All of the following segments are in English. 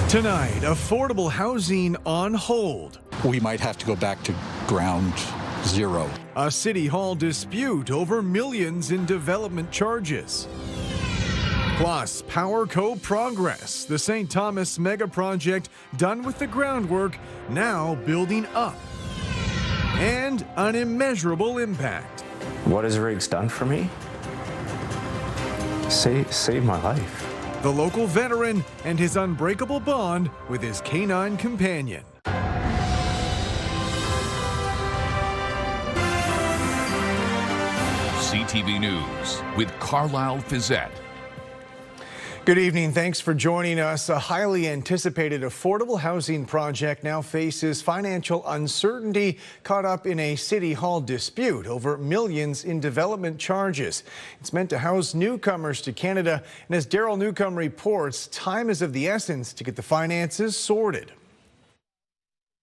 Tonight, affordable housing on hold. We might have to go back to ground zero. A city hall dispute over millions in development charges. Plus, PowerCo progress. The St. Thomas mega project done with the groundwork, now building up. And an immeasurable impact. What has Riggs done for me? Save my life. The local veteran and his unbreakable bond with his canine companion. CTV News with Carlyle Fiset. Good evening. Thanks for joining us. A highly anticipated affordable housing project now faces financial uncertainty, caught up in a city hall dispute over millions in development charges. It's meant to house newcomers to Canada, and as Daryl Newcomb reports, time is of the essence to get the finances sorted.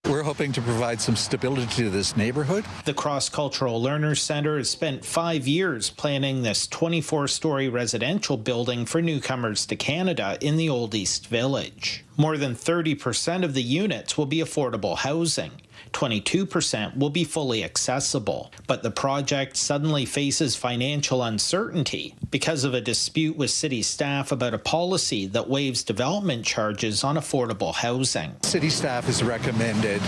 We're hoping to provide some stability to this neighborhood. The Cross-Cultural Learners Centre has spent 5 years planning this 24-story residential building for newcomers to Canada in the Old East Village. More than 30% of the units will be affordable housing. 22% will be fully accessible. But the project suddenly faces financial uncertainty because of a dispute with city staff about a policy that waives development charges on affordable housing. City staff has recommended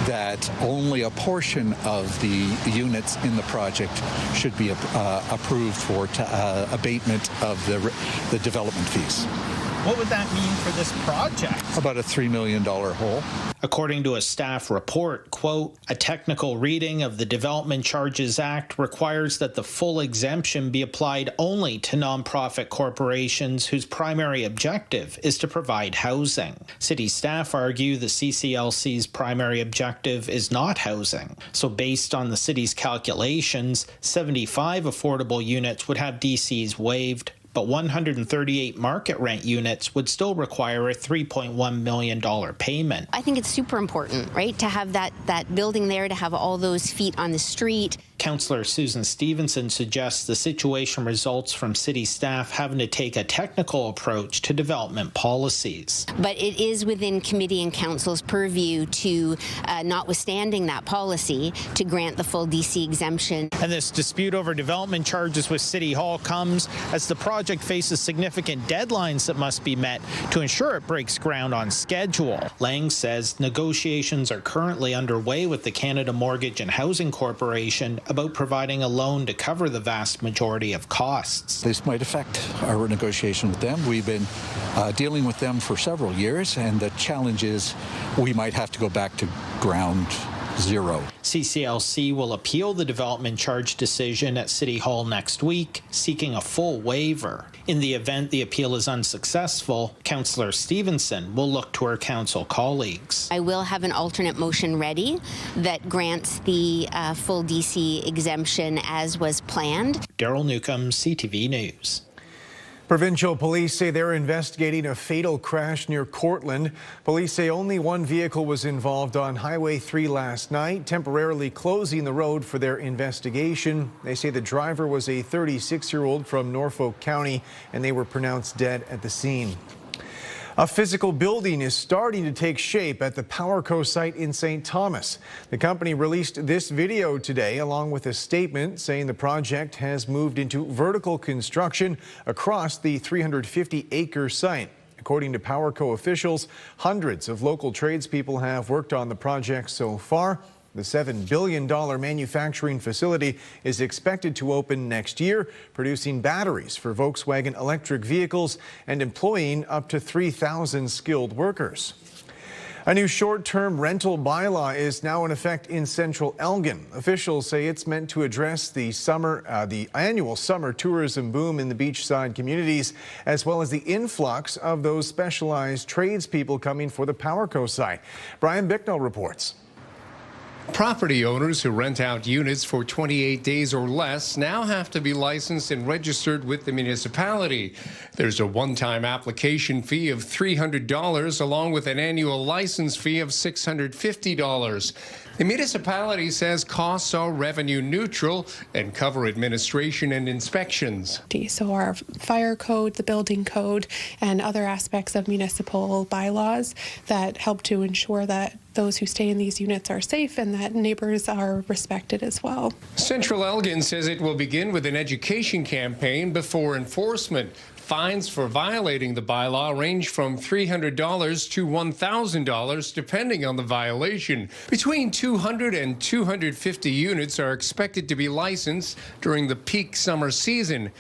that only a portion of the units in the project should be approved for abatement of the development fees. What would that mean for this project? About a $3 million hole. According to a staff report, quote, a technical reading of the Development Charges Act requires that the full exemption be applied only to nonprofit corporations whose primary objective is to provide housing. City staff argue the CCLC's primary objective is not housing. So based on the city's calculations, 75 affordable units would have DCs waived, but 138 market rent units would still require a $3.1 million payment. I think it's super important, right, to have that building there, to have all those feet on the street. Councillor Susan Stevenson suggests the situation results from city staff having to take a technical approach to development policies. But it is within committee and council's purview to, notwithstanding that policy, to grant the full DC exemption. And this dispute over development charges with City Hall comes as the project faces significant deadlines that must be met to ensure it breaks ground on schedule. Lang says negotiations are currently underway with the Canada Mortgage and Housing Corporation about providing a loan to cover the vast majority of costs. This might affect our negotiation with them. We've been dealing with them for several years, and the challenge is we might have to go back to ground zero. CCLC will appeal the development charge decision at City Hall next week, seeking a full waiver. In the event the appeal is unsuccessful, Councillor Stevenson will look to her council colleagues. I will have an alternate motion ready that grants the full DC exemption as was planned. Daryl Newcomb, CTV News. Provincial police say they're investigating a fatal crash near Cortland. Police say only one vehicle was involved on Highway 3 last night, temporarily closing the road for their investigation. They say the driver was a 36-year-old from Norfolk County, and they were pronounced dead at the scene. A physical building is starting to take shape at the PowerCo site in St. Thomas. The company released this video today along with a statement saying the project has moved into vertical construction across the 350-acre site. According to PowerCo officials, hundreds of local tradespeople have worked on the project so far. The $7 billion manufacturing facility is expected to open next year, producing batteries for Volkswagen electric vehicles and employing up to 3,000 skilled workers. A new short-term rental bylaw is now in effect in Central Elgin. Officials say it's meant to address the annual summer tourism boom in the beachside communities, as well as the influx of those specialized tradespeople coming for the PowerCo site. Brian Bicknell reports. Property owners who rent out units for 28 days or less now have to be licensed and registered with the municipality. There's a one-time application fee of $300 along with an annual license fee of $650. The municipality says costs are revenue neutral and cover administration and inspections. So our fire code, the building code, and other aspects of municipal bylaws that help to ensure that those who stay in these units are safe and that neighbors are respected as well. Central Elgin says it will begin with an education campaign before enforcement. Fines for violating the bylaw range from $300 to $1,000, depending on the violation. Between 200 and 250 units are expected to be licensed during the peak summer season.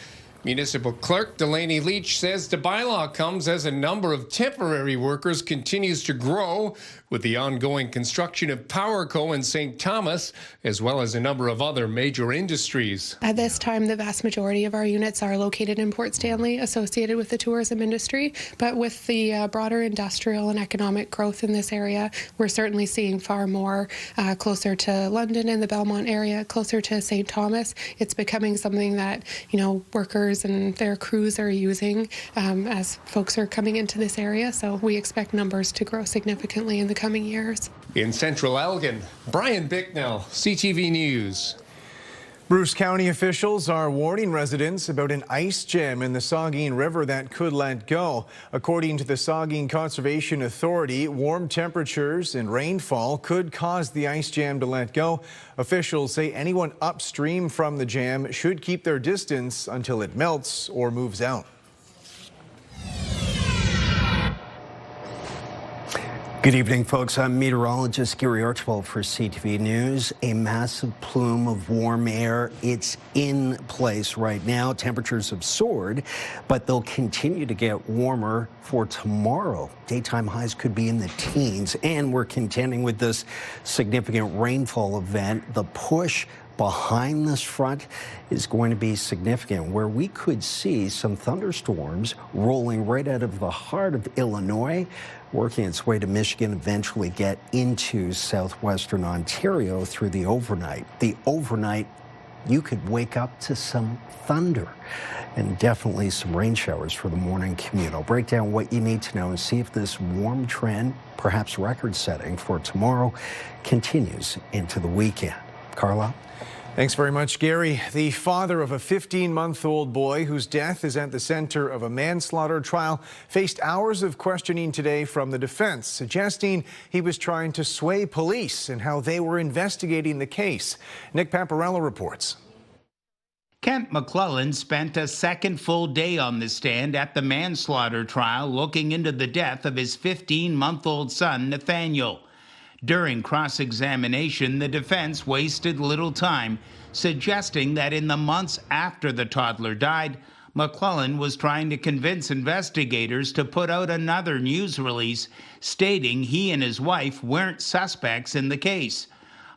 Municipal Clerk Delaney Leach says the bylaw comes as a number of temporary workers continues to grow with the ongoing construction of PowerCo in St. Thomas, as well as a number of other major industries. At this time, the vast majority of our units are located in Port Stanley, associated with the tourism industry. But with the broader industrial and economic growth in this area, we're certainly seeing far more closer to London and the Belmont area, closer to St. Thomas. It's becoming something that, workers and their crews are using as folks are coming into this area. So we expect numbers to grow significantly in the coming years. In Central Elgin, Brian Bicknell, CTV News. Bruce County officials are warning residents about an ice jam in the Saugeen River that could let go. According to the Saugeen Conservation Authority, warm temperatures and rainfall could cause the ice jam to let go. Officials say anyone upstream from the jam should keep their distance until it melts or moves out. Good evening, folks. I'm meteorologist Gary Archibald for CTV News. A massive plume of warm air. It's in place right now. Temperatures have soared, but they'll continue to get warmer for tomorrow. Daytime highs could be in the teens, and we're contending with this significant rainfall event. The push behind this front is going to be significant, where we could see some thunderstorms rolling right out of the heart of Illinois, working its way to Michigan, eventually get into southwestern Ontario through the overnight. The overnight, you could wake up to some thunder and definitely some rain showers for the morning commute. I'll break down what you need to know and see if this warm trend, perhaps record-setting for tomorrow, continues into the weekend. Carlyle? Thanks very much, Gary. The father of a 15-month-old boy whose death is at the center of a manslaughter trial faced hours of questioning today from the defense, suggesting he was trying to sway police and how they were investigating the case. Nick Paparella reports. Kent McClellan spent a second full day on the stand at the manslaughter trial looking into the death of his 15-month-old son, Nathaniel. During cross-examination, the defense wasted little time, suggesting that in the months after the toddler died, McClellan was trying to convince investigators to put out another news release stating he and his wife weren't suspects in the case.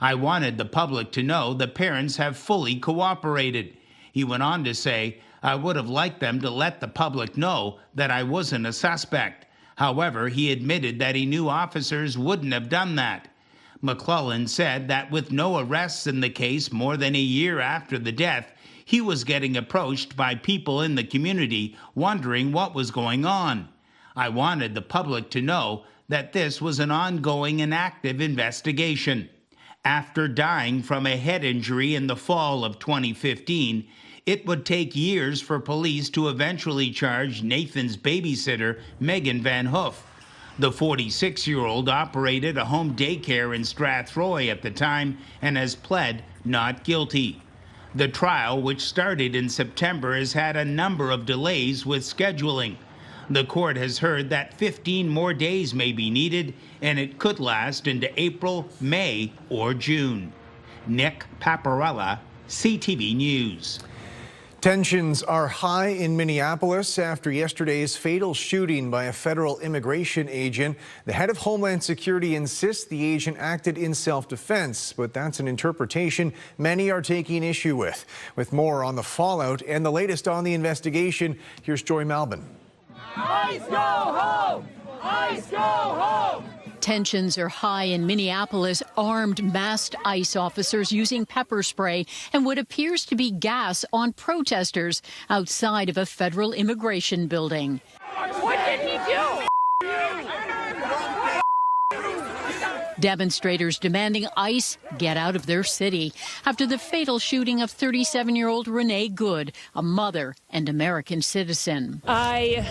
I wanted the public to know the parents have fully cooperated. He went on to say, I would have liked them to let the public know that I wasn't a suspect. However, he admitted that he knew officers wouldn't have done that. McClellan said that with no arrests in the case more than a year after the death, he was getting approached by people in the community wondering what was going on. I wanted the public to know that this was an ongoing and active investigation. After dying from a head injury in the fall of 2015, it would take years for police to eventually charge Nathan's babysitter, Megan Van Hoof. The 46-year-old operated a home daycare in Strathroy at the time and has pled not guilty. The trial, which started in September, has had a number of delays with scheduling. The court has heard that 15 more days may be needed, and it could last into April, May, or June. Nick Paparella, CTV News. Tensions are high in Minneapolis after yesterday's fatal shooting by a federal immigration agent. The head of Homeland Security insists the agent acted in self-defense, but that's an interpretation many are taking issue with. With more on the fallout and the latest on the investigation, here's Joy Malbin. ICE go home! ICE go home! Tensions are high in Minneapolis. Armed, masked ICE officers using pepper spray and what appears to be gas on protesters outside of a federal immigration building. What did he do? Demonstrators demanding ICE get out of their city after the fatal shooting of 37-year-old Renee Good, a mother and American citizen. I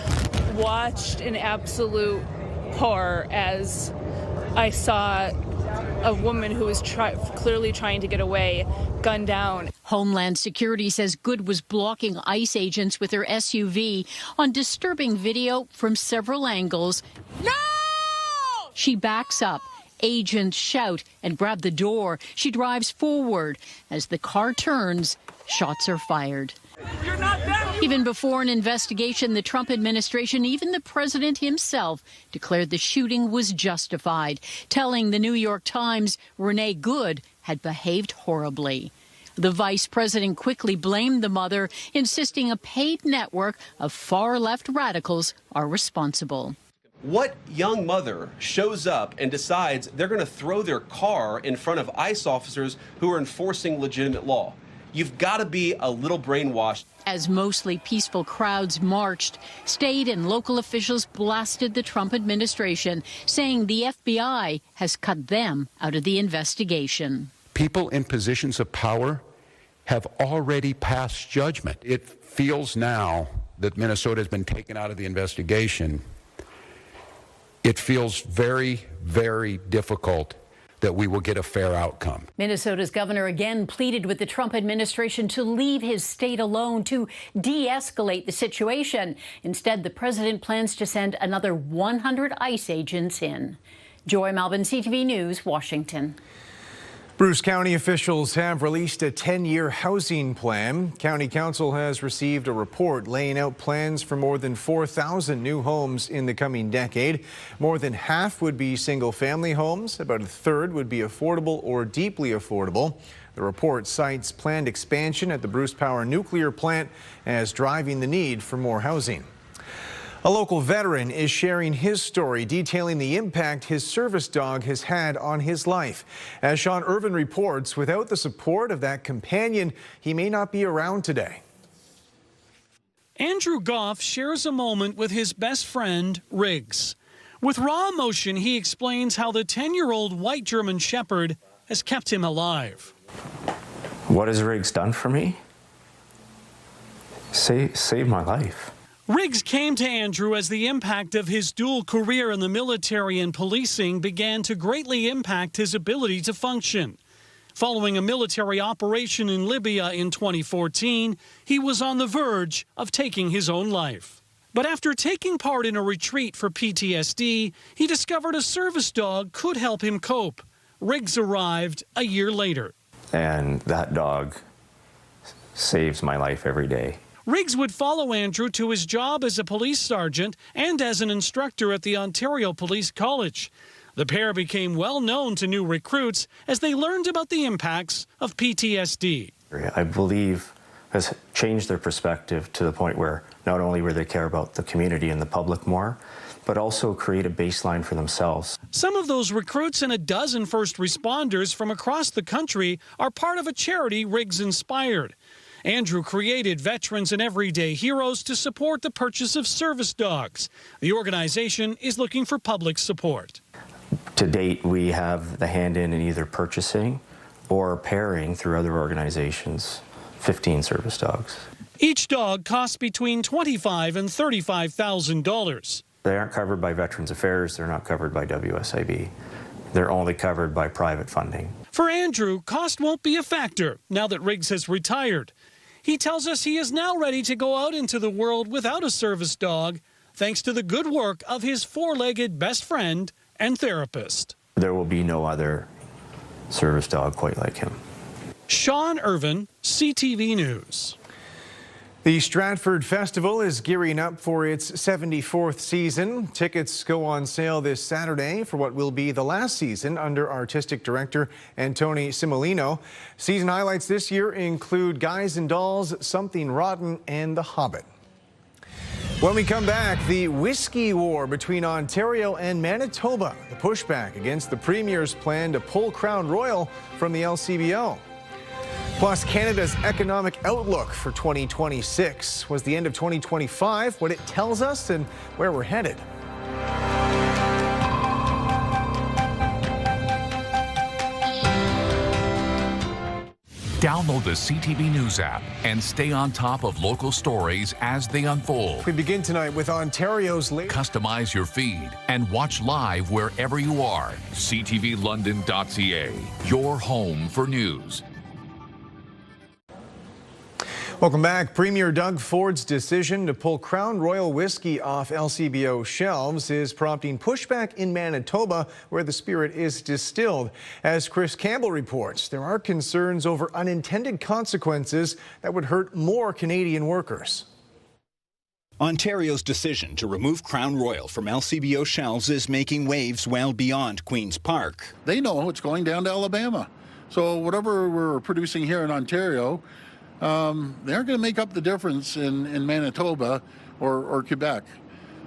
watched in absolute horror as I saw a woman who was clearly trying to get away, gunned down. Homeland Security says Good was blocking ICE agents with her SUV on disturbing video from several angles. No! She backs up. Agents shout and grab the door. She drives forward. As the car turns, shots are fired. You're not there. Even before an investigation, the Trump administration, even the president himself, declared the shooting was justified, telling the New York Times Renee Good had behaved horribly. The vice president quickly blamed the mother, insisting a paid network of far-left radicals are responsible. What young mother shows up and decides they're going to throw their car in front of ICE officers who are enforcing legitimate law? You've got to be a little brainwashed. As mostly peaceful crowds marched, state and local officials blasted the Trump administration, saying the FBI has cut them out of the investigation. People in positions of power have already passed judgment. It feels now that Minnesota has been taken out of the investigation. It feels very, very difficult that we will get a fair outcome. Minnesota's governor again pleaded with the Trump administration to leave his state alone to de-escalate the situation. Instead, the president plans to send another 100 ICE agents in. Joy Malvin, CTV News, Washington. Bruce County officials have released a 10-year housing plan. County Council has received a report laying out plans for more than 4,000 new homes in the coming decade. More than half would be single-family homes. About a third would be affordable or deeply affordable. The report cites planned expansion at the Bruce Power nuclear plant as driving the need for more housing. A local veteran is sharing his story, detailing the impact his service dog has had on his life. As Sean Irvin reports, without the support of that companion, he may not be around today. Andrew Goff shares a moment with his best friend, Riggs. With raw emotion, he explains how the 10-year-old white German Shepherd has kept him alive. What has Riggs done for me? Saved my life. Riggs came to Andrew as the impact of his dual career in the military and policing began to greatly impact his ability to function. Following a military operation in Libya in 2014, he was on the verge of taking his own life. But after taking part in a retreat for PTSD, he discovered a service dog could help him cope. Riggs arrived a year later. And that dog saves my life every day. Riggs would follow Andrew to his job as a police sergeant and as an instructor at the Ontario Police College. The pair became well known to new recruits as they learned about the impacts of PTSD. I believe has changed their perspective to the point where not only will they care about the community and the public more, but also create a baseline for themselves. Some of those recruits and a dozen first responders from across the country are part of a charity Riggs inspired. Andrew created Veterans and Everyday Heroes to support the purchase of service dogs. The organization is looking for public support. To date, we have the hand in either purchasing or pairing through other organizations 15 service dogs. Each dog costs between $25,000 and $35,000. They aren't covered by Veterans Affairs. They're not covered by WSIB. They're only covered by private funding. For Andrew, cost won't be a factor now that Riggs has retired. He tells us he is now ready to go out into the world without a service dog, thanks to the good work of his four-legged best friend and therapist. There will be no other service dog quite like him. Sean Irvin, CTV News. The Stratford Festival is gearing up for its 74th season. Tickets go on sale this Saturday for what will be the last season under artistic director Antoni Simolino. Season highlights this year include Guys and Dolls, Something Rotten, and The Hobbit. When we come back, the whiskey war between Ontario and Manitoba, the pushback against the Premier's plan to pull Crown Royal from the LCBO. Plus, Canada's economic outlook for 2026. Was the end of 2025 what it tells us and where we're headed? Download the CTV News app and stay on top of local stories as they unfold. We begin tonight with Ontario's latest. Customize your feed and watch live wherever you are. ctvlondon.ca, your home for news. Welcome back. Premier Doug Ford's decision to pull Crown Royal whiskey off LCBO shelves is prompting pushback in Manitoba, where the spirit is distilled. As Chris Campbell reports, there are concerns over unintended consequences that would hurt more Canadian workers. Ontario's decision to remove Crown Royal from LCBO shelves is making waves well beyond Queen's Park. They know it's going down to Alabama. So whatever we're producing here in Ontario, they're going to make up the difference in Manitoba or Quebec.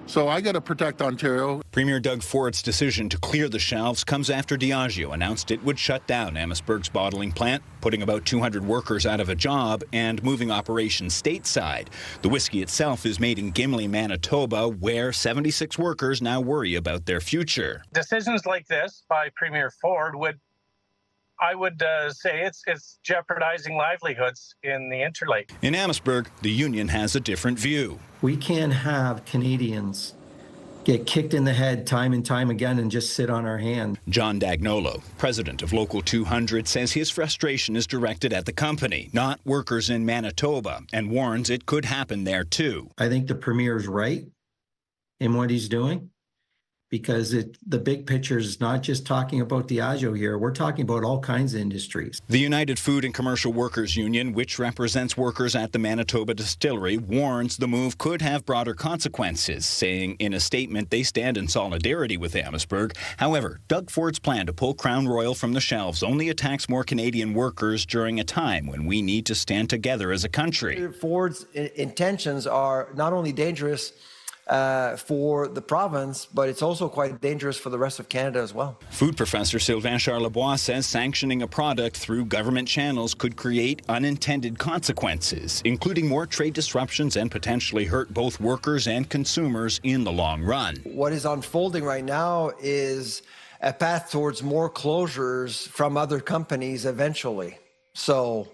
So I got to protect Ontario. Premier Doug Ford's decision to clear the shelves comes after Diageo announced it would shut down Amherstburg's bottling plant, putting about 200 workers out of a job and moving operations stateside. The whiskey itself is made in Gimli, Manitoba, where 76 workers now worry about their future. Decisions like this by Premier Ford I would say it's jeopardizing livelihoods in the Interlake. In Amherstburg, the union has a different view. We can't have Canadians get kicked in the head time and time again and just sit on our hand. John Dagnolo, president of Local 200, says his frustration is directed at the company, not workers in Manitoba, and warns it could happen there too. I think the Premier's right in what he's doing, because the big picture is not just talking about Diageo here. We're talking about all kinds of industries. The United Food and Commercial Workers Union, which represents workers at the Manitoba distillery, warns the move could have broader consequences, saying in a statement they stand in solidarity with Amherstburg. However, Doug Ford's plan to pull Crown Royal from the shelves only attacks more Canadian workers during a time when we need to stand together as a country. Ford's intentions are not only dangerous for the province, but it's also quite dangerous for the rest of Canada as well. Food professor Sylvain Charlebois says sanctioning a product through government channels could create unintended consequences, including more trade disruptions and potentially hurt both workers and consumers in the long run. What is unfolding right now is a path towards more closures from other companies eventually. So,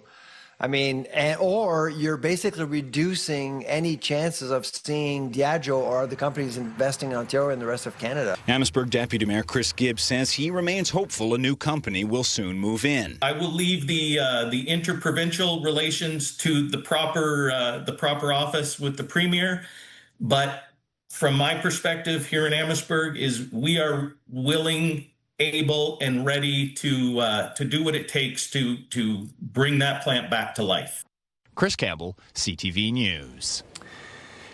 I mean, or you're basically reducing any chances of seeing Diageo or other companies investing in Ontario and the rest of Canada. Amherstburg Deputy Mayor Chris Gibbs says he remains hopeful a new company will soon move in. I will leave the interprovincial relations to the proper office with the Premier, but from my perspective here in Amherstburg is we are willing, able and ready to do what it takes to bring that plant back to life. Chris Campbell, CTV News.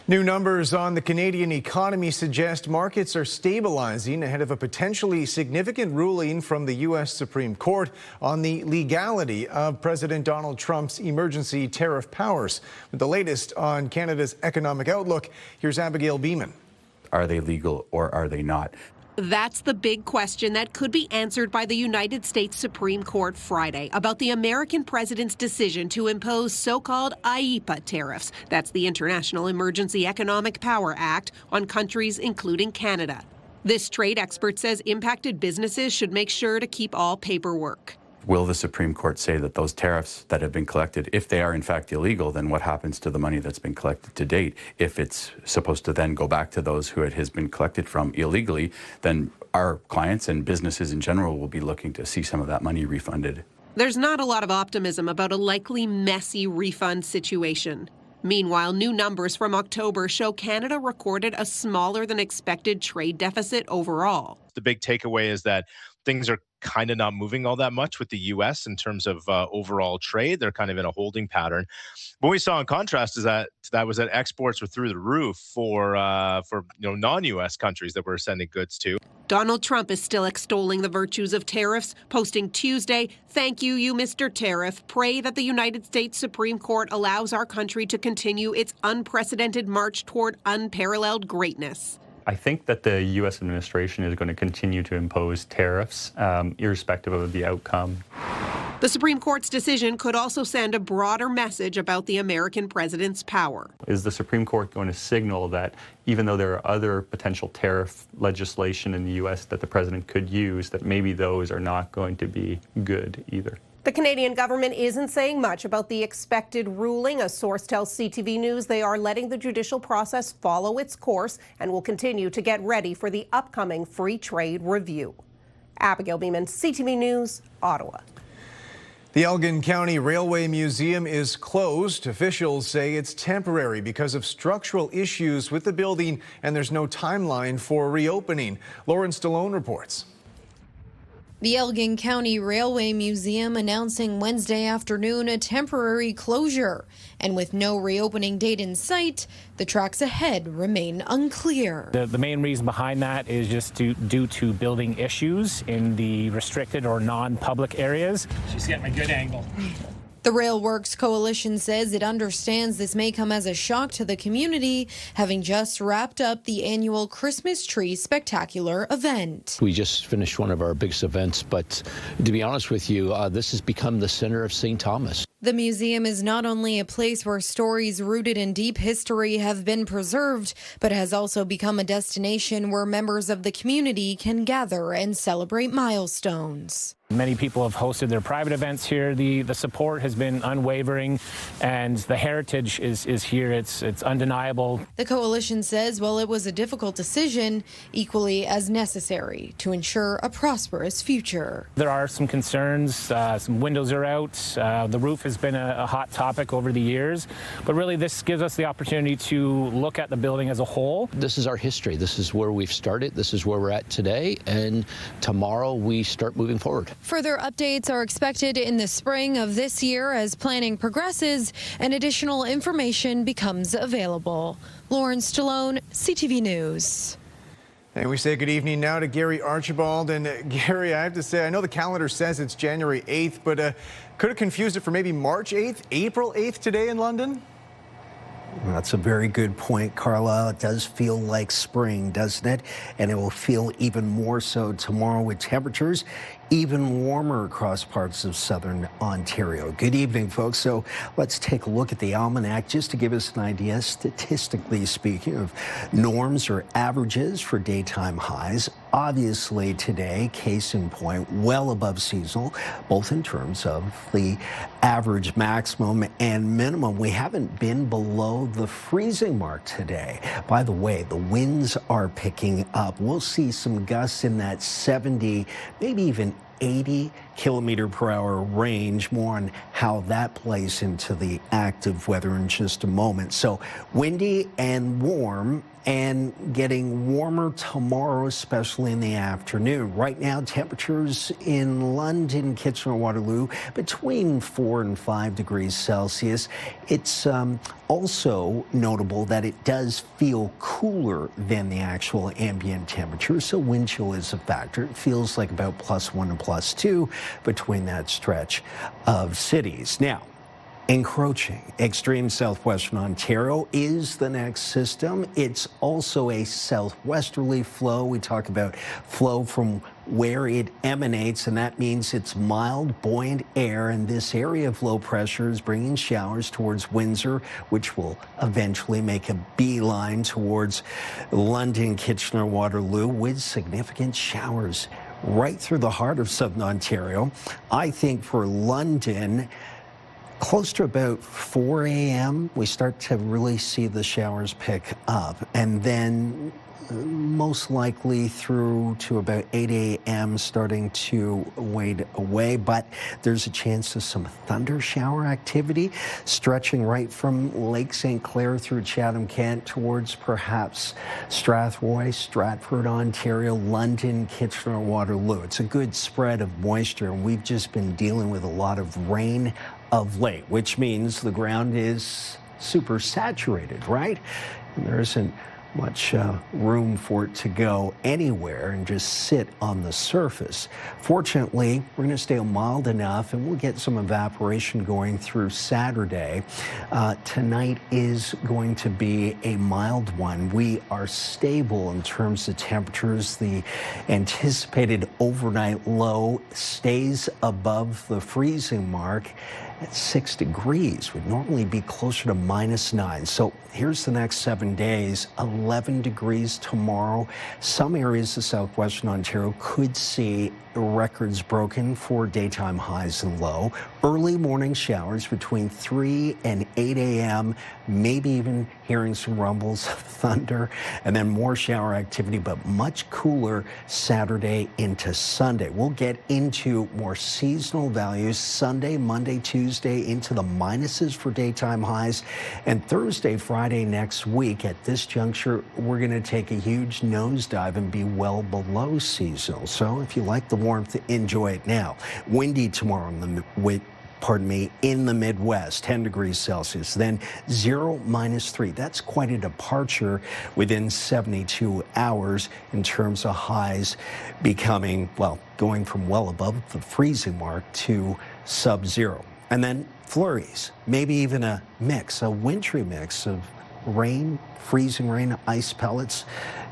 New numbers on the Canadian economy suggest markets are stabilizing ahead of a potentially significant ruling from the U.S. Supreme Court on the legality of President Donald Trump's emergency tariff powers. With the latest on Canada's economic outlook, here's Abigail Beeman. Are they legal or are they not? That's the big question that could be answered by the United States Supreme Court Friday about the American president's decision to impose so-called IEEPA tariffs. That's the International Emergency Economic Power Act on countries including Canada. This trade expert says impacted businesses should make sure to keep all paperwork. Will the Supreme Court say that those tariffs that have been collected, if they are in fact illegal, then what happens to the money that's been collected to date? If it's supposed to then go back to those who it has been collected from illegally, then our clients and businesses in general will be looking to see some of that money refunded. There's not a lot of optimism about a likely messy refund situation. Meanwhile, new numbers from October show Canada recorded a smaller than expected trade deficit overall. The big takeaway is that things are kind of not moving all that much with the U.S. in terms of overall trade. They're kind of in a holding pattern. What we saw in contrast is that exports were through the roof for non-U.S. countries that we're sending goods to. Donald Trump is still extolling the virtues of tariffs, posting Tuesday, "Thank you, Mr. Tariff. Pray that the United States Supreme Court allows our country to continue its unprecedented march toward unparalleled greatness." I think that the U.S. administration is going to continue to impose tariffs, irrespective of the outcome. The Supreme Court's decision could also send a broader message about the American president's power. Is the Supreme Court going to signal that even though there are other potential tariff legislation in the U.S. that the president could use, that maybe those are not going to be good either? The Canadian government isn't saying much about the expected ruling. A source tells CTV News they are letting the judicial process follow its course and will continue to get ready for the upcoming free trade review. Abigail Beeman, CTV News, Ottawa. The Elgin County Railway Museum is closed. Officials say it's temporary because of structural issues with the building, and there's no timeline for reopening. Lauren Stallone reports. The Elgin County Railway Museum announcing Wednesday afternoon a temporary closure. And with no reopening date in sight, the tracks ahead remain unclear. The main reason behind that is just due to building issues in the restricted or non-public areas. She's getting a good angle. The Railworks Coalition says it understands this may come as a shock to the community, having just wrapped up the annual Christmas Tree Spectacular event. We just finished one of our biggest events, but to be honest with you, this has become the center of St. Thomas. The museum is not only a place where stories rooted in deep history have been preserved, but has also become a destination where members of the community can gather and celebrate milestones. Many people have hosted their private events here. The support has been unwavering, and the heritage is here. It's undeniable. The coalition says while it was a difficult decision, equally as necessary to ensure a prosperous future. There are some concerns. Some windows are out. The roof has been a hot topic over the years, but really this gives us the opportunity to look at the building as a whole. This is our history. This is where we've started. This is where we're at today, and tomorrow we start moving forward. Further updates are expected in the spring of this year as planning progresses and additional information becomes available. Lauren Stallone, CTV News. And we say good evening now to Gary Archibald. And Gary, I have to say, I know the calendar says it's January 8th, but could have confused it for maybe March 8th, April 8th today in London? That's a very good point, Carlyle. It does feel like spring, doesn't it? And it will feel even more so tomorrow with temperatures even warmer across parts of southern Ontario. Good evening, folks. So let's take a look at the almanac just to give us an idea, statistically speaking, of norms or averages for daytime highs. Obviously today, case in point, well above seasonal, both in terms of the average maximum and minimum. We haven't been below the freezing mark today. By the way, the winds are picking up. We'll see some gusts in that 70, maybe even 80 kilometer per hour range. More on how that plays into the active weather in just a moment. So windy and warm, and getting warmer tomorrow, especially in the afternoon. Right now, temperatures in London, Kitchener-Waterloo, between 4 and 5 degrees Celsius. It's also notable that it does feel cooler than the actual ambient temperature, so wind chill is a factor. It feels like about +1 and +2 between that stretch of cities. Now, encroaching extreme southwestern Ontario is the next system. It's also a southwesterly flow. We talk about flow from where it emanates, and that means it's mild, buoyant air, and this area of low pressure is bringing showers towards Windsor, which will eventually make a beeline towards London, Kitchener-Waterloo, with significant showers right through the heart of southern Ontario. I think for London, close to about 4 a.m., we start to really see the showers pick up. And then most likely through to about 8 a.m. starting to wade away. But there's a chance of some thunder shower activity stretching right from Lake St. Clair through Chatham-Kent towards perhaps Strathroy, Stratford, Ontario, London, Kitchener-Waterloo. It's a good spread of moisture, and we've just been dealing with a lot of rain of late, which means the ground is super saturated, right? And there isn't much room for it to go anywhere and just sit on the surface. Fortunately, we're going to stay mild enough, and we'll get some evaporation going through Saturday. Tonight is going to be a mild one. We are stable in terms of temperatures. The anticipated overnight low stays above the freezing mark. at 6 degrees. Would normally be closer to -9. So here's the next 7 days. 11 degrees tomorrow. Some areas of southwestern Ontario could see records broken for daytime highs and low. Early morning showers between 3 and 8 a.m. Maybe even hearing some rumbles of thunder, and then more shower activity, but much cooler Saturday into Sunday. We'll get into more seasonal values Sunday, Monday, Tuesday into the minuses for daytime highs, and Thursday, Friday next week. At this juncture, we're going to take a huge nosedive and be well below seasonal. So if you like the warmth, enjoy it now. Windy tomorrow in the Midwest, 10 degrees Celsius, then 0 -3. That's quite a departure within 72 hours in terms of highs becoming, well, going from well above the freezing mark to sub-zero. And then flurries, maybe even a wintry mix of rain, freezing rain, ice pellets,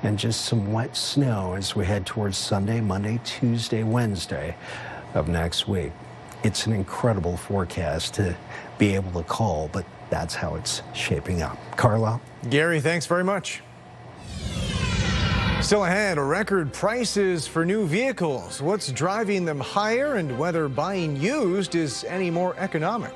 and just some wet snow as we head towards Sunday, Monday, Tuesday, Wednesday of next week. It's an incredible forecast to be able to call, but that's how it's shaping up. Carlyle? Gary, thanks very much. Still ahead, record prices for new vehicles. What's driving them higher and whether buying used is any more economic.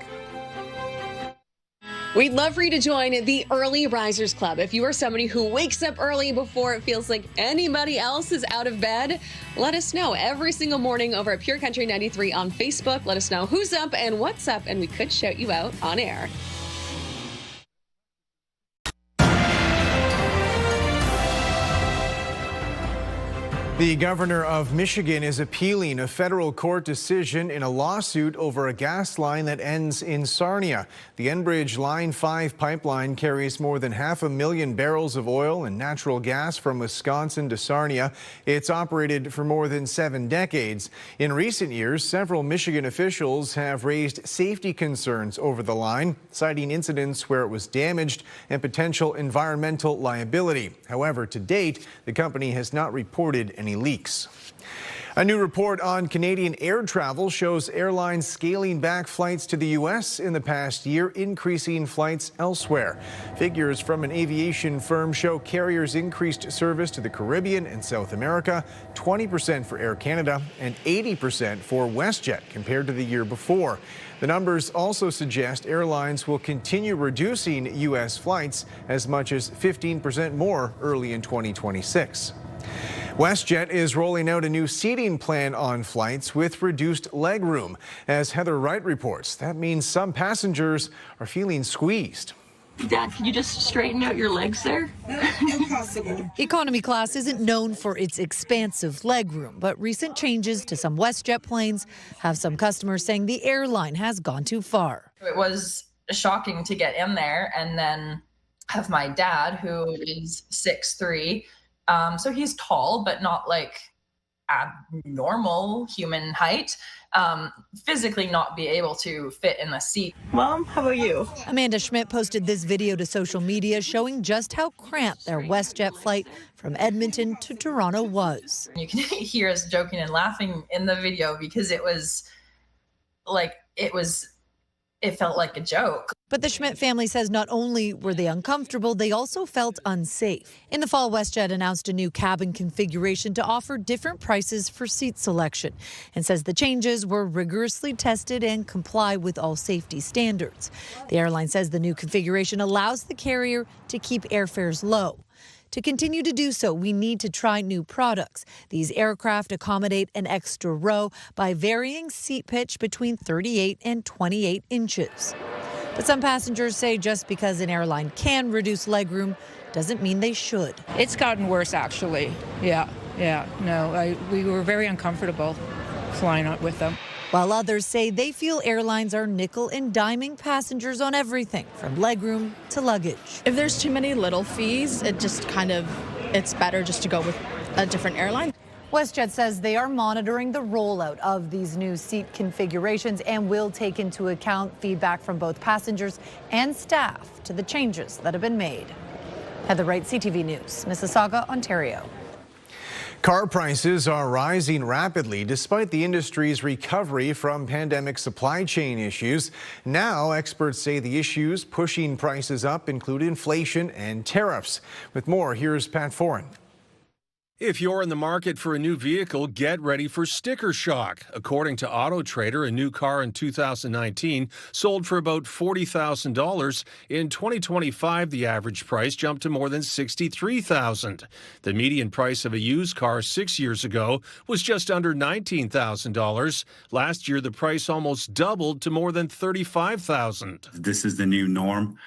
We'd love for you to join the Early Risers Club. If you are somebody who wakes up early before it feels like anybody else is out of bed, let us know every single morning over at Pure Country 93 on Facebook. Let us know who's up and what's up, and we could shout you out on air. The governor of Michigan is appealing a federal court decision in a lawsuit over a gas line that ends in Sarnia. The Enbridge Line 5 pipeline carries more than 500,000 barrels of oil and natural gas from Wisconsin to Sarnia. It's operated for more than 7 decades. In recent years, several Michigan officials have raised safety concerns over the line, citing incidents where it was damaged and potential environmental liability. However, to date, the company has not reported any leaks. A new report on Canadian air travel shows airlines scaling back flights to the U.S. in the past year, increasing flights elsewhere. Figures from an aviation firm show carriers increased service to the Caribbean and South America, 20% for Air Canada and 80% for WestJet compared to the year before. The numbers also suggest airlines will continue reducing U.S. flights as much as 15% more early in 2026. WestJet is rolling out a new seating plan on flights with reduced legroom. As Heather Wright reports, that means some passengers are feeling squeezed. Dad, can you just straighten out your legs there? Impossible. Economy class isn't known for its expansive legroom, but recent changes to some WestJet planes have some customers saying the airline has gone too far. It was shocking to get in there and then have my dad, who is 6'3", so he's tall, but not like abnormal human height, physically not be able to fit in the seat. Mom, how about you? Amanda Schmidt posted this video to social media showing just how cramped their WestJet flight from Edmonton to Toronto was. You can hear us joking and laughing in the video because it was like, it felt like a joke. But the Schmidt family says not only were they uncomfortable, they also felt unsafe. In the fall, WestJet announced a new cabin configuration to offer different prices for seat selection and says the changes were rigorously tested and comply with all safety standards. The airline says the new configuration allows the carrier to keep airfares low. To continue to do so, we need to try new products. These aircraft accommodate an extra row by varying seat pitch between 38 and 28 inches. But some passengers say just because an airline can reduce legroom doesn't mean they should. It's gotten worse, actually. Yeah. No, we were very uncomfortable flying out with them. While others say they feel airlines are nickel and diming passengers on everything from legroom to luggage. If there's too many little fees, it's better just to go with a different airline. WestJet says they are monitoring the rollout of these new seat configurations and will take into account feedback from both passengers and staff to the changes that have been made. Heather Wright, CTV News, Mississauga, Ontario. Car prices are rising rapidly despite the industry's recovery from pandemic supply chain issues. Now, experts say the issues pushing prices up include inflation and tariffs. With more, here's Pat Foran. If you're in the market for a new vehicle, get ready for sticker shock. According to Auto Trader, a new car in 2019 sold for about $40,000. In 2025, the average price jumped to more than $63,000. The median price of a used car 6 years ago was just under $19,000. Last year, the price almost doubled to more than $35,000. This is the new norm.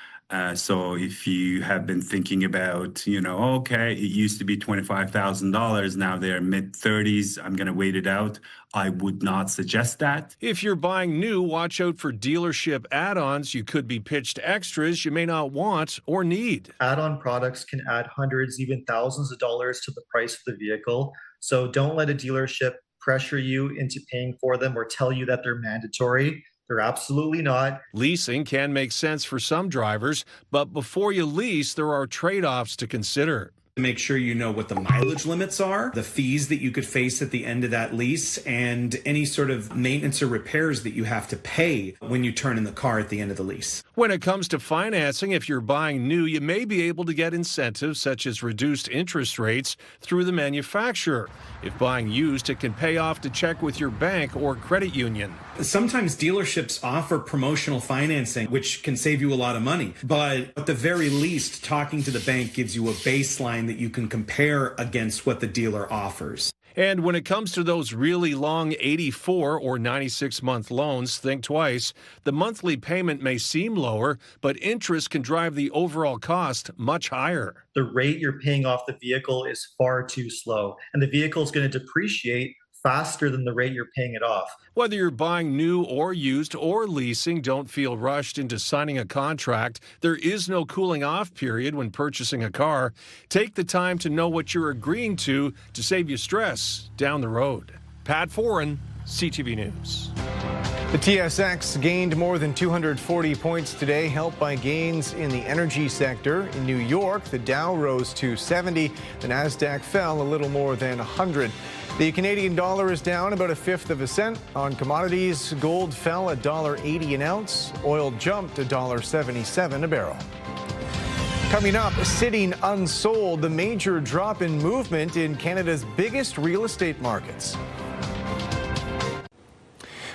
So if you have been thinking about, okay, it used to be $25,000, now they're mid-30s, I'm going to wait it out, I would not suggest that. If you're buying new, watch out for dealership add-ons. You could be pitched extras you may not want or need. Add-on products can add hundreds, even thousands of dollars to the price of the vehicle. So don't let a dealership pressure you into paying for them or tell you that they're mandatory. They're absolutely not. Leasing can make sense for some drivers, but before you lease, there are trade-offs to consider. Make sure you know what the mileage limits are, the fees that you could face at the end of that lease, and any sort of maintenance or repairs that you have to pay when you turn in the car at the end of the lease. When it comes to financing, if you're buying new, you may be able to get incentives such as reduced interest rates through the manufacturer. If buying used, it can pay off to check with your bank or credit union. Sometimes dealerships offer promotional financing, which can save you a lot of money. But at the very least, talking to the bank gives you a baseline that you can compare against what the dealer offers. And when it comes to those really long 84 or 96-month loans, think twice. The monthly payment may seem lower, but interest can drive the overall cost much higher. The rate you're paying off the vehicle is far too slow, and the vehicle is going to depreciate faster than the rate you're paying it off. Whether you're buying new or used or leasing, don't feel rushed into signing a contract. There is no cooling off period when purchasing a car. Take the time to know what you're agreeing to save you stress down the road. Pat Foran, CTV News. The TSX gained more than 240 points today, helped by gains in the energy sector. In New York, the Dow rose to 70. The Nasdaq fell a little more than 100. The Canadian dollar is down about 1/5 cent. On commodities, gold fell $1.80 an ounce. Oil jumped $1.77 a barrel. Coming up, sitting unsold, the major drop in movement in Canada's biggest real estate markets.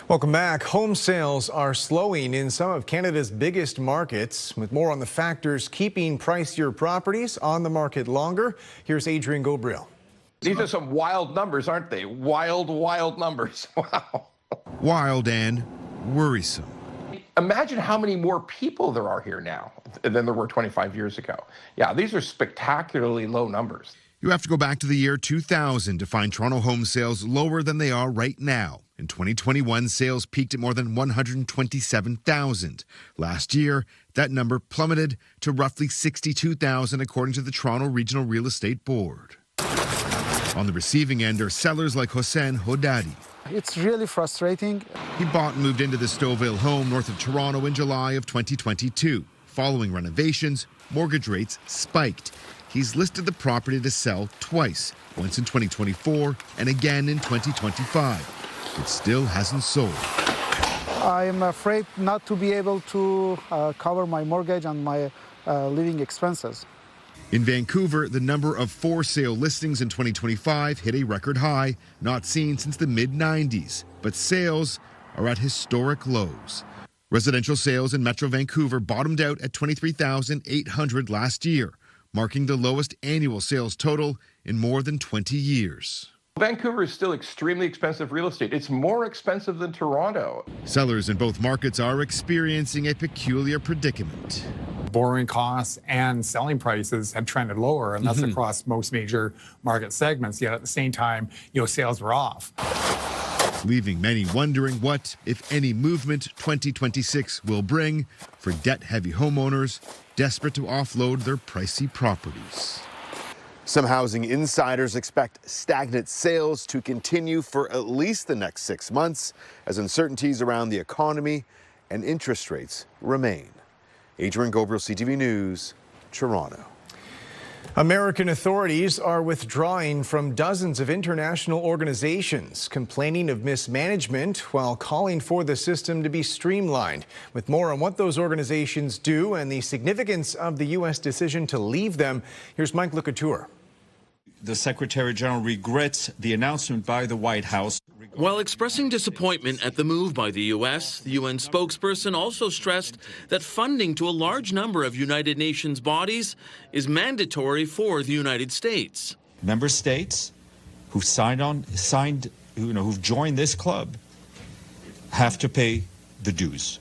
Welcome back. Home sales are slowing in some of Canada's biggest markets. With more on the factors keeping pricier properties on the market longer, here's Adrian Gobriel. These are some wild numbers, aren't they? Wild, wild numbers. Wow. Wild and worrisome. Imagine how many more people there are here now than there were 25 years ago. Yeah, these are spectacularly low numbers. You have to go back to the year 2000 to find Toronto home sales lower than they are right now. In 2021, sales peaked at more than 127,000. Last year, that number plummeted to roughly 62,000, according to the Toronto Regional Real Estate Board. On the receiving end are sellers like Hossein Hodadi. It's really frustrating. He bought and moved into the Stouffville home north of Toronto in July of 2022. Following renovations, mortgage rates spiked. He's listed the property to sell twice, once in 2024 and again in 2025. It still hasn't sold. I'm afraid not to be able to cover my mortgage and my living expenses. In Vancouver, the number of for-sale listings in 2025 hit a record high, not seen since the mid-90s. But sales are at historic lows. Residential sales in Metro Vancouver bottomed out at 23,800 last year, marking the lowest annual sales total in more than 20 years. Vancouver is still extremely expensive real estate. It's more expensive than Toronto. Sellers in both markets are experiencing a peculiar predicament. Borrowing costs and selling prices have trended lower, and that's across most major market segments. Yet at the same time, sales were off. Leaving many wondering what, if any, movement 2026 will bring for debt-heavy homeowners desperate to offload their pricey properties. Some housing insiders expect stagnant sales to continue for at least the next 6 months as uncertainties around the economy and interest rates remain. Adrian Gobriel, CTV News, Toronto. American authorities are withdrawing from dozens of international organizations, complaining of mismanagement while calling for the system to be streamlined. With more on what those organizations do and the significance of the U.S. decision to leave them, here's Mike LeCouture. The Secretary General regrets the announcement by the White House. While expressing disappointment at the move by the U.S., the UN spokesperson also stressed that funding to a large number of United Nations bodies is mandatory for the United States. Member states who've who've joined this club have to pay the dues.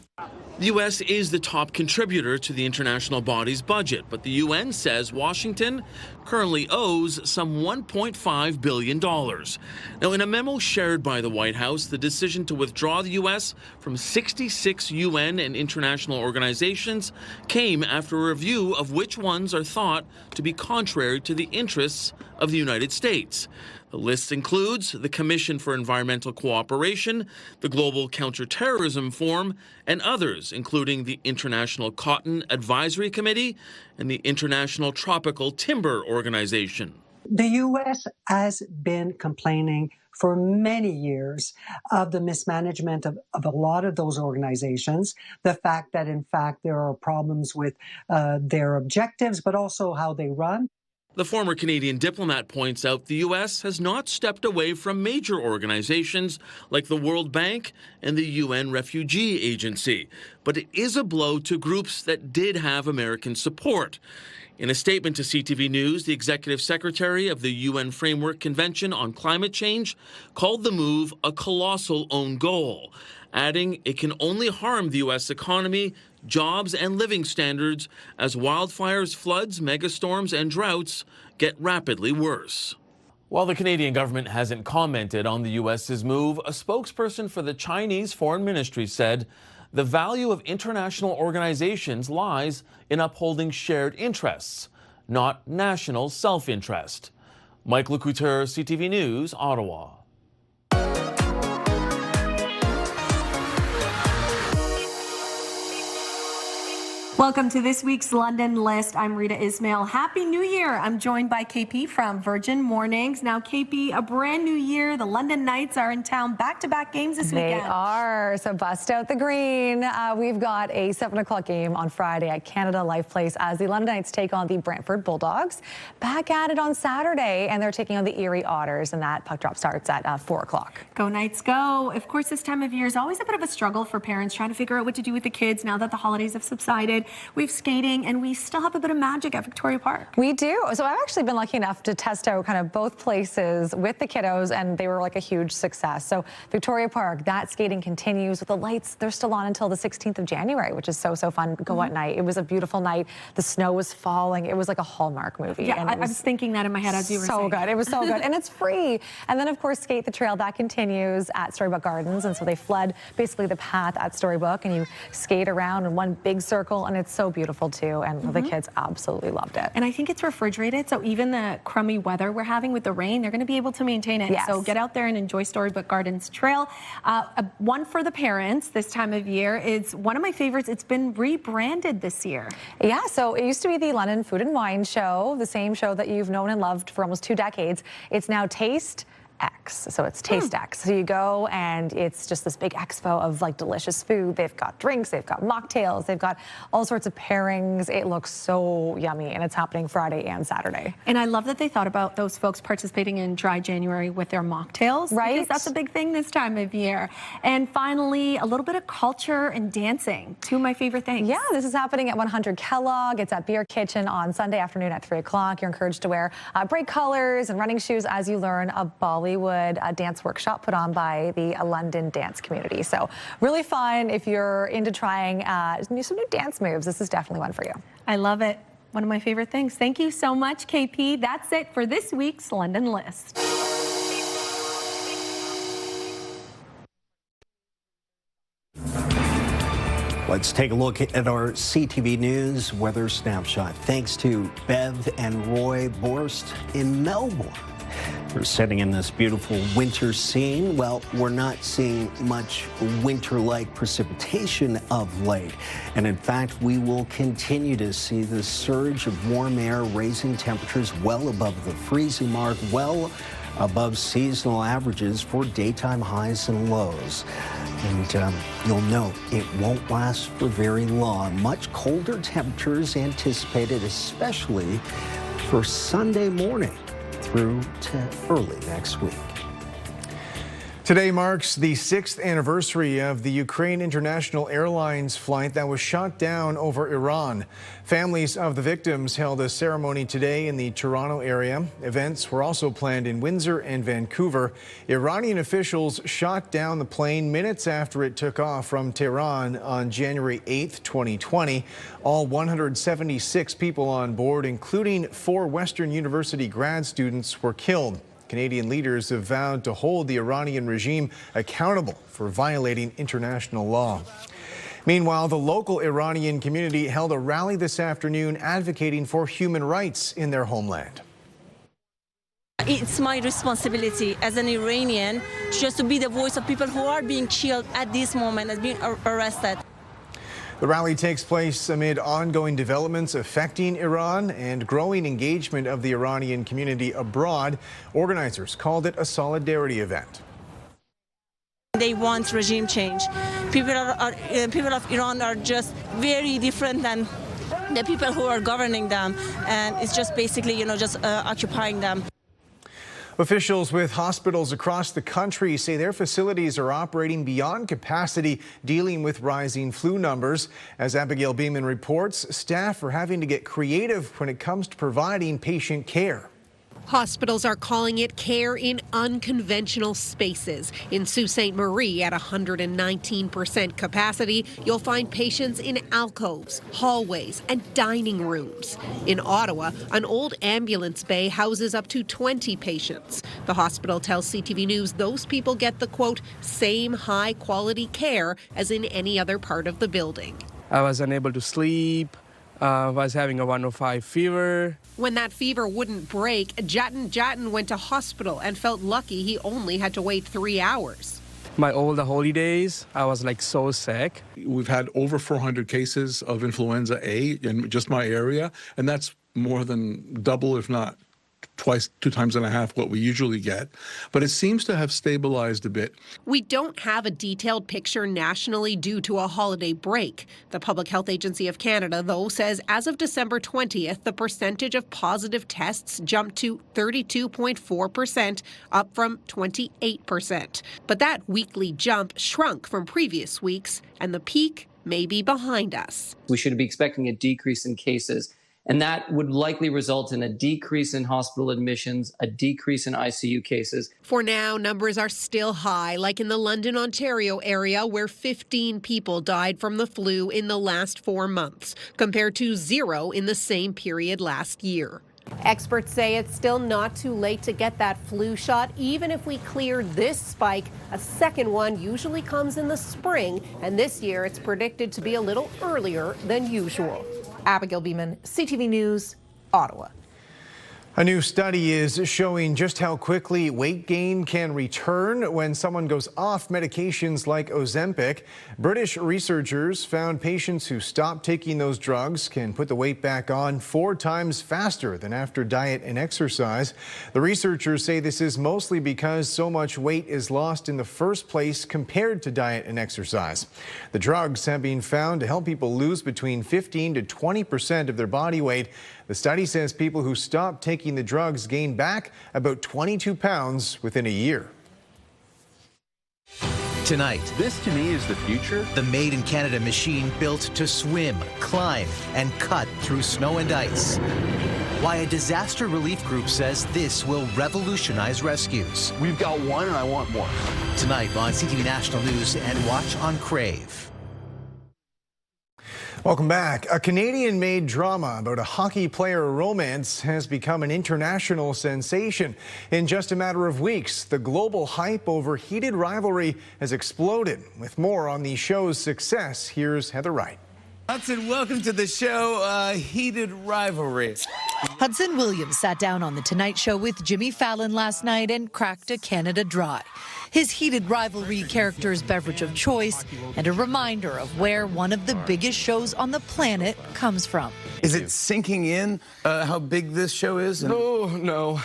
The U.S. is the top contributor to the international body's budget, but the UN says Washington currently owes some $1.5 billion. Now, in a memo shared by the White House, the decision to withdraw the U.S. from 66 UN and international organizations came after a review of which ones are thought to be contrary to the interests of the United States. The list includes the Commission for Environmental Cooperation, the Global Counterterrorism Forum, and others, including the International Cotton Advisory Committee and the International Tropical Timber Organization. The U.S. has been complaining for many years of the mismanagement of a lot of those organizations, the fact that, in fact, there are problems with their objectives, but also how they run. The former Canadian diplomat points out the U.S. has not stepped away from major organizations like the World Bank and the UN Refugee Agency, but it is a blow to groups that did have American support. In a statement to CTV News, the executive secretary of the UN Framework Convention on Climate Change called the move a colossal own goal, adding it can only harm the U.S. economy, jobs, and living standards as wildfires, floods, megastorms, and droughts get rapidly worse. While the Canadian government hasn't commented on the U.S.'s move, a spokesperson for the Chinese Foreign Ministry said the value of international organizations lies in upholding shared interests, not national self-interest. Mike LeCouture, CTV News, Ottawa. Welcome to this week's London List. I'm Rita Ismail. Happy New Year. I'm joined by KP from Virgin Mornings. Now, KP, a brand new year. The London Knights are in town. Back-to-back games this weekend. They are. So bust out the green. We've got a 7 o'clock game on Friday at Canada Life Place as the London Knights take on the Brantford Bulldogs. Back at it on Saturday, and they're taking on the Erie Otters, and that puck drop starts at 4 o'clock. Go Knights, go. Of course, this time of year is always a bit of a struggle for parents trying to figure out what to do with the kids now that the holidays have subsided. We have skating, and we still have a bit of magic at Victoria Park. We do. So I've actually been lucky enough to test out kind of both places with the kiddos, and they were like a huge success. So Victoria Park, that skating continues with the lights. They're still on until the 16th of January, which is so fun. Go at night. It was a beautiful night. The snow was falling. It was like a Hallmark movie. Yeah, I was thinking that in my head as you were saying. So good. It was so good. And it's free. And then, of course, Skate the Trail, that continues at Storybook Gardens. And so they flood basically the path at Storybook, and you skate around in one big circle, and it's so beautiful, too. And the kids absolutely loved it. And I think it's refrigerated, so even the crummy weather we're having with the rain, they're going to be able to maintain it. Yes. So get out there and enjoy Storybook Gardens Trail. One for the parents this time of year is one of my favorites. It's been rebranded this year. Yeah, so it used to be the London Food and Wine Show, the same show that you've known and loved for almost 2 decades. It's now Taste X. So it's Taste X. So you go and it's just this big expo of like delicious food. They've got drinks, they've got mocktails, they've got all sorts of pairings. It looks so yummy, and it's happening Friday and Saturday. And I love that they thought about those folks participating in Dry January with their mocktails. Right. Because that's a big thing this time of year. And finally, a little bit of culture and dancing. 2 of my favorite things. Yeah, this is happening at 100 Kellogg. It's at Beer Kitchen on Sunday afternoon at 3 o'clock. You're encouraged to wear bright colors and running shoes as you learn a Bollywood dance workshop put on by the London dance community. So really fun if you're into trying some new dance moves. This is definitely one for you. I love it. One of my favorite things. Thank you so much, KP. That's it for this week's London List. Let's take a look at our CTV News weather snapshot. Thanks to Bev and Roy Borst in Melbourne. We're sitting in this beautiful winter scene. Well, we're not seeing much winter-like precipitation of late. And in fact, we will continue to see this surge of warm air raising temperatures well above the freezing mark, well above seasonal averages for daytime highs and lows. And you'll note it won't last for very long. Much colder temperatures anticipated, especially for Sunday morning through to early next week. Today marks the 6th anniversary of the Ukraine International Airlines flight that was shot down over Iran. Families of the victims held a ceremony today in the Toronto area. Events were also planned in Windsor and Vancouver. Iranian officials shot down the plane minutes after it took off from Tehran on January 8, 2020. All 176 people on board, including 4 Western University grad students, were killed. Canadian leaders have vowed to hold the Iranian regime accountable for violating international law. Meanwhile, the local Iranian community held a rally this afternoon advocating for human rights in their homeland. It's my responsibility as an Iranian just to be the voice of people who are being killed at this moment, as being arrested. The rally takes place amid ongoing developments affecting Iran and growing engagement of the Iranian community abroad. Organizers called it a solidarity event. They want regime change. People of Iran are just very different than the people who are governing them, and it's just basically, just occupying them. Officials with hospitals across the country say their facilities are operating beyond capacity, dealing with rising flu numbers. As Abigail Beeman reports, staff are having to get creative when it comes to providing patient care. Hospitals are calling it care in unconventional spaces. In Sault Ste. Marie, at 119% capacity, you'll find patients in alcoves, hallways, and dining rooms. In Ottawa, an old ambulance bay houses up to 20 patients. The hospital tells CTV News those people get the, quote, same high-quality care as in any other part of the building. I was unable to sleep. Was having a 105 fever. When that fever wouldn't break, Jatin went to hospital and felt lucky he only had to wait 3 hours. All the holidays, I was so sick. We've had over 400 cases of influenza A in just my area, and that's more than double, if not twice, 2 times and a half what we usually get. But it seems to have stabilized a bit. We don't have a detailed picture nationally due to a holiday break. The Public Health Agency of Canada, though, says as of December 20th, the percentage of positive tests jumped to 32.4%, up from 28%. But that weekly jump shrunk from previous weeks, and the peak may be behind us. We should be expecting a decrease in cases, and that would likely result in a decrease in hospital admissions, a decrease in ICU cases. For now, numbers are still high, like in the London, Ontario area, where 15 people died from the flu in the last 4 months, compared to 0 in the same period last year. Experts say it's still not too late to get that flu shot. Even if we clear this spike, a second one usually comes in the spring, and this year it's predicted to be a little earlier than usual. Abigail Beeman, CTV News, Ottawa. A new study is showing just how quickly weight gain can return when someone goes off medications like Ozempic. British researchers found patients who stop taking those drugs can put the weight back on 4 times faster than after diet and exercise. The researchers say this is mostly because so much weight is lost in the first place compared to diet and exercise. The drugs have been found to help people lose between 15 to 20% of their body weight. The study says people who stop taking the drugs gain back about 22 pounds within a year. Tonight, this to me is the future. The Made in Canada machine built to swim, climb, and cut through snow and ice. Why a disaster relief group says this will revolutionize rescues. We've got one and I want more. Tonight on CTV National News and watch on Crave. Welcome back. A Canadian-made drama about a hockey player romance has become an international sensation. In just a matter of weeks, the global hype over heated rivalry has exploded. With more on the show's success, here's Heather Wright. Hudson, welcome to the show. Heated rivalry. Hudson Williams sat down on The Tonight Show with Jimmy Fallon last night and cracked a Canada Dry. His heated rivalry character's beverage of choice and a reminder of where one of the biggest shows on the planet comes from. Is it sinking in how big this show is? No.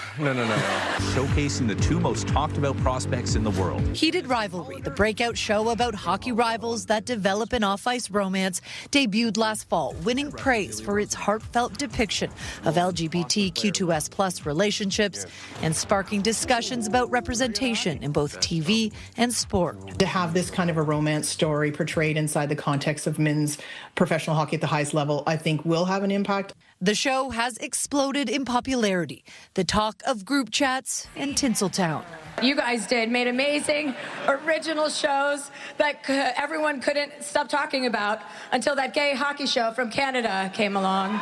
Showcasing the two most talked about prospects in the world. Heated Rivalry, the breakout show about hockey rivals that develop an off-ice romance, debuted last fall, winning praise for its heartfelt depiction of LGBTQ2S+ relationships and sparking discussions about representation in both TV and sport. To have this kind of a romance story portrayed inside the context of men's professional hockey at the highest level, I think will have an impact. The show has exploded in popularity, the talk of group chats in Tinseltown. You guys made amazing, original shows that everyone couldn't stop talking about until that gay hockey show from Canada came along.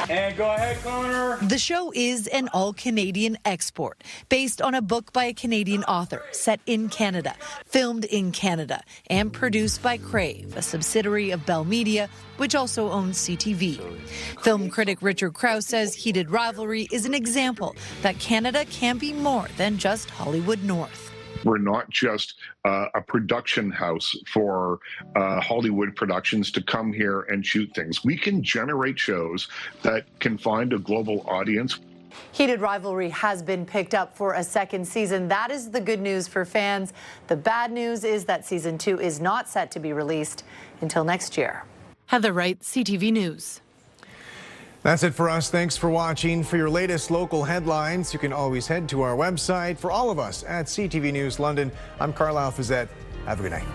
And go ahead, Connor. The show is an all-Canadian export, based on a book by a Canadian author, set in Canada, filmed in Canada, and produced by Crave, a subsidiary of Bell Media, which also owns CTV. Film critic Richard Krause says Heated Rivalry is an example that Canada can be more than just Hollywood North. We're not just a production house for Hollywood productions to come here and shoot things. We can generate shows that can find a global audience. Heated Rivalry has been picked up for a second season. That is the good news for fans. The bad news is that season 2 is not set to be released until next year. Heather Wright, CTV News. That's it for us. Thanks for watching. For your latest local headlines, you can always head to our website. For all of us at CTV News London, I'm Carlyle Fiset. Have a good night.